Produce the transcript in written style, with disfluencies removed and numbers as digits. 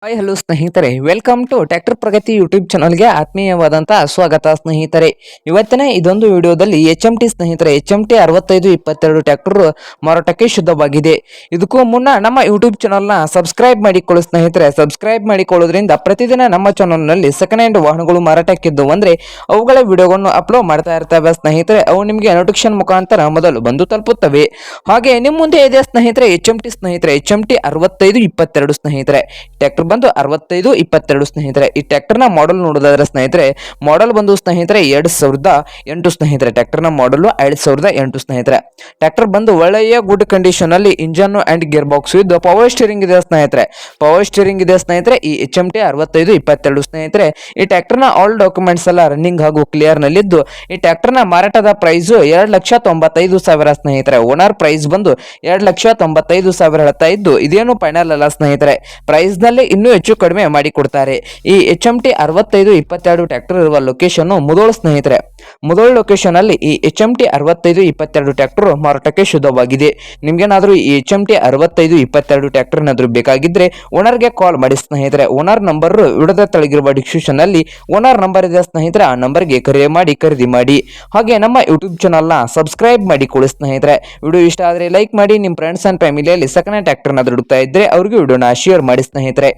Hi hello ಸ್ನೇಹಿತರೆ, welcome to tractor Pragati YouTube ಚಾನಲ್ಗೆ ಆತ್ಮೀಯವಾದಂತಹ ಸ್ವಾಗತ ಸ್ನೇಹಿತರೆ. ಇವತ್ತಿನ ಇದೊಂದು ವಿಡಿಯೋದಲ್ಲಿ HMT ಸ್ನೇಹಿತರೆ, HMT 6522 ಟ್ರ್ಯಾಕ್ಟರ್ ಮಾರಾಟಕ್ಕೆ ಶುದ್ಧವಾಗಿದೆ. ಇದಕ್ಕೂ ಮುನ್ನ ನಮ್ಮ ಯೂಟ್ಯೂಬ್ ಚಾನಲ್ನ ಸಬ್ಸ್ಕ್ರೈಬ್ ಮಾಡಿಕೊಳ್ಳಿ ಸ್ನೇಹಿತರೆ. ಸಬ್ಸ್ಕ್ರೈಬ್ ಮಾಡಿಕೊಳ್ಳೋದ್ರಿಂದ ಪ್ರತಿದಿನ ನಮ್ಮ ಚಾನಲ್ನಲ್ಲಿ ಸೆಕೆಂಡ್ ಹ್ಯಾಂಡ್ ವಾಹನಗಳು ಮಾರಾಟಕ್ಕಿದ್ದು ಅಂದ್ರೆ ಅವುಗಳ ವಿಡಿಯೋಗಳನ್ನು ಅಪ್ಲೋಡ್ ಮಾಡ್ತಾ ಇರ್ತವೆ ಸ್ನೇಹಿತರೆ. ಅವು ನಿಮಗೆ ನೋಟಿಫಿಕೇಶನ್ ಮುಖಾಂತರ ಮೊದಲು ಬಂದು ತಲುಪುತ್ತವೆ. ಹಾಗೆ ನಿಮ್ಮ ಮುಂದೆ ಇದೆ ಸ್ನೇಹಿತರೆ HMT ಸ್ನೇಹಿತರೆ, HMT 6522 ಸ್ನೇಹಿತರೆ. ಟ್ರ್ಯಾಕ್ಟರ್ ಬಂದು 6522 ಸ್ನೇಹಿತರೆ. ಈ ಟ್ರ್ಯಾಕ್ಟರ್ ನ ಮಾಡೆಲ್ ನೋಡೋದಾದ್ರೆ ಸ್ನೇಹಿತರೆ, ಮಾಡೆಲ್ ಬಂದು ಸ್ನೇಹಿತರೆ 2008 ಸ್ನೇಹಿತರೆ. ಟ್ರ್ಯಾಕ್ಟರ್ ನ ಮಾಡಲ್ 2008 ಸ್ನೇಹಿತರೆ. ಟ್ರ್ಯಾಕ್ಟರ್ ಬಂದು ಒಳ್ಳೆಯ ಗುಡ್ ಕಂಡೀಷನ್ ಅಲ್ಲಿ ಇಂಜನ್ ಅಂಡ್ ಗೇರ್ ಬಾಕ್ಸ್ ಇದ್ದು ಪವರ್ ಸ್ಟೀರಿಂಗ್ ಇದೆ ಸ್ನೇಹಿತರೆ. ಪವರ್ ಸ್ಟೀರಿಂಗ್ ಇದೆ ಸ್ನೇಹಿತರೆ ಈ HMT 6522 ಸ್ನೇಹಿತರೆ. ಈ ಟ್ರ್ಯಾಕ್ಟರ್ ನ ಆಲ್ ಡಾಕ್ಯುಮೆಂಟ್ಸ್ ಎಲ್ಲ ರನ್ನಿಂಗ್ ಹಾಗೂ ಕ್ಲಿಯರ್ ನಲ್ಲಿದ್ದು ಈ ಟ್ರ್ಯಾಕ್ಟರ್ ನ ಮಾರಾಟದ ಪ್ರೈಸ್ 2,95,000 ಸ್ನೇಹಿತರೆ. ಓನರ್ ಪ್ರೈಸ್ ಬಂದು 2,95,000 ಹೇಳ್ತಾ ಇದ್ದು ಇದೇನು ಫೈನಲ್ ಅಲ್ಲ ಸ್ನೇಹಿತರೆ. ಪ್ರೈಸ್ ನಲ್ಲಿ ಇನ್ನೂ ಹೆಚ್ಚು ಕಡಿಮೆ ಮಾಡಿ ಕೊಡ್ತಾರೆ. ಈ HMT 6522 ಟ್ರ್ಯಾಕ್ಟರ್ ಇರುವ ಲೊಕೇಶನ್ ಮುಧೋಳ ಸ್ನೇಹಿತರೆ. ಮುಧೋಳ ಲೊಕೇಶನ್ ಅಲ್ಲಿ ಈ HMT 6522 ಟ್ರ್ಯಾಕ್ಟರ್ ಮಾರಾಟಕ್ಕೆ ಶುದ್ಧವಾಗಿದೆ. ನಿಮ್ಗೇನಾದ್ರೂ ಈ HMT 6522 ಟ್ರ್ಯಾಕ್ಟರ್ ಏನಾದ್ರೂ ಬೇಕಾಗಿದ್ರೆ ಓನರ್ಗೆ ಕಾಲ್ ಮಾಡಿ ಸ್ನೇಹಿತರೆ. ಓನರ್ ನಂಬರ್ ವಿಡಿಯೋದ ತೆಳಗಿರುವ ಡಿಸ್ಕ್ರಿಪ್ಷನ್ ಅಲ್ಲಿ ಓನರ್ ನಂಬರ್ ಇದೆ ಸ್ನೇಹಿತರೆ. ಆ ನಂಬರ್ಗೆ ಕರೆ ಮಾಡಿ ಖರೀದಿ ಮಾಡಿ. ಹಾಗೆ ನಮ್ಮ ಯೂಟ್ಯೂಬ್ ಚಾನಲ್ ನ ಸಬ್ಸ್ಕ್ರೈಬ್ ಮಾಡಿಕೊಳ್ಳಿ ಸ್ನೇಹಿತರೆ. ವಿಡಿಯೋ ಇಷ್ಟ ಆದ್ರೆ ಲೈಕ್ ಮಾಡಿ. ನಿಮ್ಮ ಫ್ರೆಂಡ್ಸ್ ಅಂಡ್ ಫ್ಯಾಮಿಲಿಯಲ್ಲಿ ಸೆಕೆಂಡ್ ಹ್ಯಾಂಡ್ ಟ್ರ್ಯಾಕ್ಟರ್ ಏನಾದ್ರೂ ಹುಡುಕ್ತಾ ಇದ್ರೆ ಅವ್ರಿಗೆ ವಿಡಿಯೋನ ಶೇರ್ ಮಾಡಿ ಸ್ನೇಹಿತರೆ.